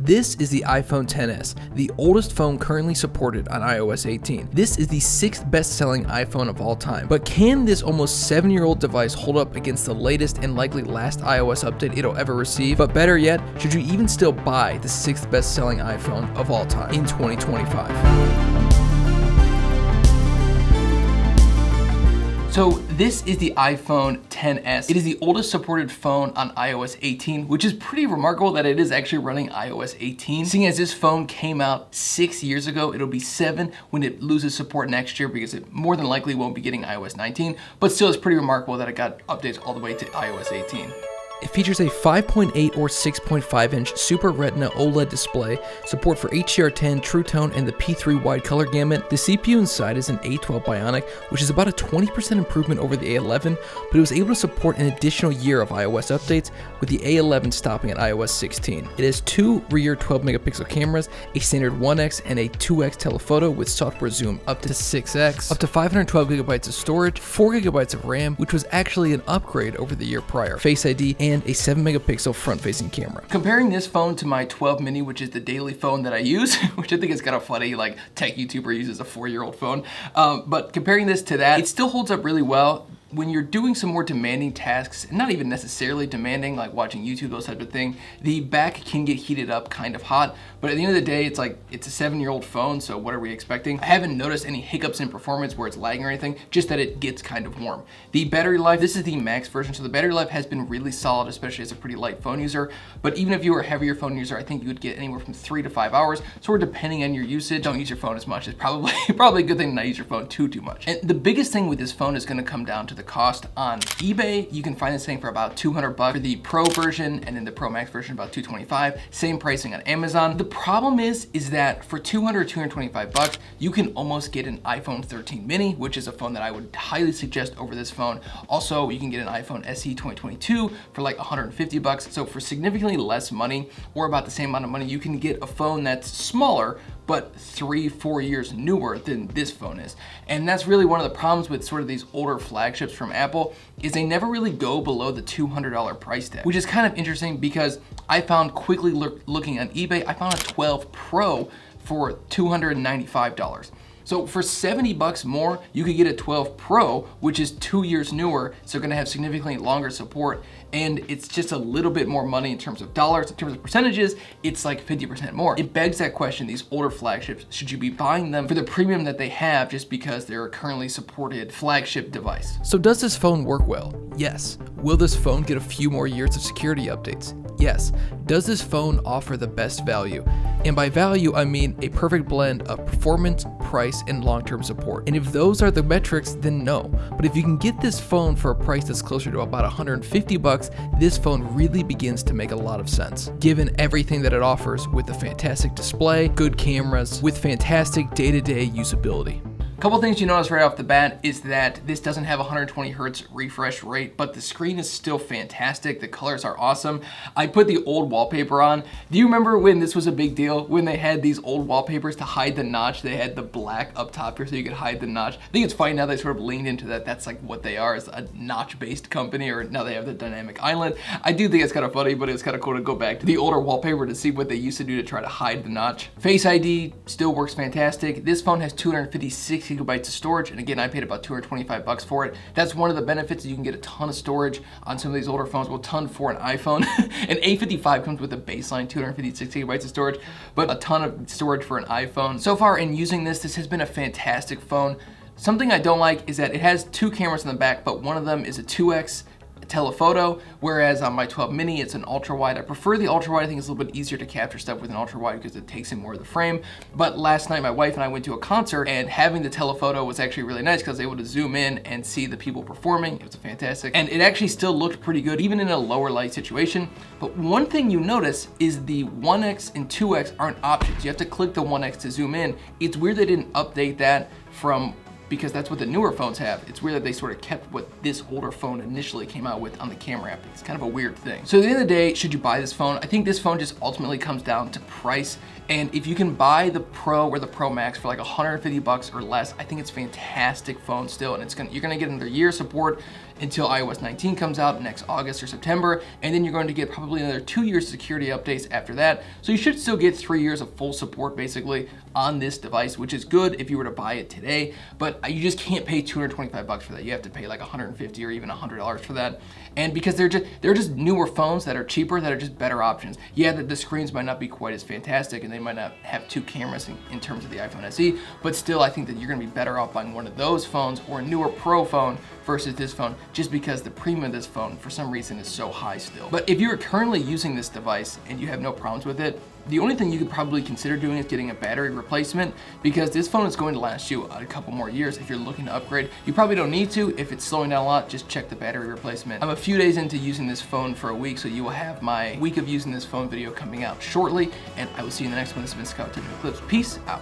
This is the iPhone XS, the oldest phone currently supported on iOS 18. This is the 6th best-selling iPhone of all time. But can this almost 7-year-old device hold up against the latest and likely last iOS update it'll ever receive? But better yet, should you even still buy the 6th best-selling iPhone of all time in 2025? So this is the iPhone XS. It is the oldest supported phone on iOS 18, which is pretty remarkable that it is actually running iOS 18. Seeing as this phone came out 6 years ago, it'll be 7 when it loses support next year because it more than likely won't be getting iOS 19, but still it's pretty remarkable that it got updates all the way to iOS 18. It features a 5.8 or 6.5 inch Super Retina OLED display, support for HDR10, True Tone, and the P3 wide color gamut. The CPU inside is an A12 Bionic, which is about a 20% improvement over the A11, but it was able to support an additional year of iOS updates, with the A11 stopping at iOS 16. It has 2 rear 12 megapixel cameras, a standard 1x and a 2x telephoto with software zoom up to 6x, up to 512 gigabytes of storage, 4 gigabytes of RAM, which was actually an upgrade over the year prior, Face ID, and a 7 megapixel front-facing camera. Comparing this phone to my 12 mini, which is the daily phone that I use, which I think is kind of funny, like tech YouTuber uses a 4-year-old phone. But comparing this to that, it still holds up really well. When you're doing some more demanding tasks, not even necessarily demanding, like watching YouTube, those types of things, the back can get heated up kind of hot, but at the end of the day, it's a 7-year-old phone, so what are we expecting? I haven't noticed any hiccups in performance where it's lagging or anything, just that it gets kind of warm. The battery life, this is the max version, so the battery life has been really solid, especially as a pretty light phone user, but even if you were a heavier phone user, I think you would get anywhere from 3 to 5 hours, so depending on your usage, don't use your phone as much. It's probably a good thing to not use your phone too much. And the biggest thing with this phone is gonna come down to the cost. On eBay, you can find this thing for about $200 for the Pro version, and then the Pro Max version about $225. Same pricing on Amazon. The problem is that for $200 or $225, you can almost get an iPhone 13 mini, which is a phone that I would highly suggest over this phone. Also, you can get an iPhone SE 2022 for like $150. So for significantly less money, or about the same amount of money, you can get a phone that's smaller, but 3-4 years newer than this phone is. And that's really one of the problems with sort of these older flagships from Apple, is they never really go below the $200 price tag, which is kind of interesting because I found quickly looking on eBay, I found a 12 Pro for $295. So for $70 more, you could get a 12 Pro, which is 2 years newer, so gonna have significantly longer support, and it's just a little bit more money in terms of dollars. In terms of percentages, it's like 50% more. It begs that question, these older flagships, should you be buying them for the premium that they have just because they're a currently supported flagship device? So does this phone work well? Yes. Will this phone get a few more years of security updates? Yes. Does this phone offer the best value? And by value, I mean a perfect blend of performance, price, and long-term support. And if those are the metrics, then no. But if you can get this phone for a price that's closer to about $150, this phone really begins to make a lot of sense, given everything that it offers with a fantastic display, good cameras, with fantastic day-to-day usability. Couple things you notice right off the bat is that this doesn't have 120 hertz refresh rate, but the screen is still fantastic. The colors are awesome. I put the old wallpaper on. Do you remember when this was a big deal? When they had these old wallpapers to hide the notch, they had the black up top here so you could hide the notch. I think it's funny now they sort of leaned into that. That's like what they are, is a notch-based company, or now they have the dynamic island. I do think it's kind of funny, but it's kind of cool to go back to the older wallpaper to see what they used to do to try to hide the notch. Face ID still works fantastic. This phone has 256 gigabytes of storage, and again, I paid about $225 for it. That's one of the benefits, you can get a ton of storage on some of these older phones. Well, ton for an iPhone. An A55 comes with a baseline 256 gigabytes of storage, but a ton of storage for an iPhone. So far in using this has been a fantastic phone. Something I don't like is that it has 2 cameras in the back, but one of them is a 2x telephoto, whereas on my 12 mini it's an ultra wide. I prefer the ultra wide. I think it's a little bit easier to capture stuff with an ultra wide because it takes in more of the frame. But last night my wife and I went to a concert, and having the telephoto was actually really nice because I was able to zoom in and see the people performing. It was fantastic, and it actually still looked pretty good even in a lower light situation. But one thing you notice is the 1x and 2x aren't options. You have to click the 1x to zoom in. It's weird they didn't update that from, because that's what the newer phones have. It's weird that they sort of kept what this older phone initially came out with on the camera app. It's kind of a weird thing. So at the end of the day, should you buy this phone? I think this phone just ultimately comes down to price. And if you can buy the Pro or the Pro Max for like $150 or less, I think it's a fantastic phone still, and you're gonna get another year support. until iOS 19 comes out next August or September, and then you're going to get probably another 2 years of security updates after that. So you should still get 3 years of full support basically on this device, which is good if you were to buy it today, but you just can't pay $225 for that. You have to pay like $150 or even $100 for that. And because they're just newer phones that are cheaper, that are just better options. Yeah, the screens might not be quite as fantastic, and they might not have 2 cameras in terms of the iPhone SE, but still I think that you're gonna be better off buying one of those phones or a newer Pro phone versus this phone, just because the premium of this phone for some reason is so high still. But if you're currently using this device and you have no problems with it, the only thing you could probably consider doing is getting a battery replacement, because this phone is going to last you a couple more years if you're looking to upgrade. You probably don't need to. If it's slowing down a lot, just check the battery replacement. I'm a few days into using this phone for a week, so you will have my week of using this phone video coming out shortly, and I will see you in the next one. This has been Techno Eclipse. Peace out.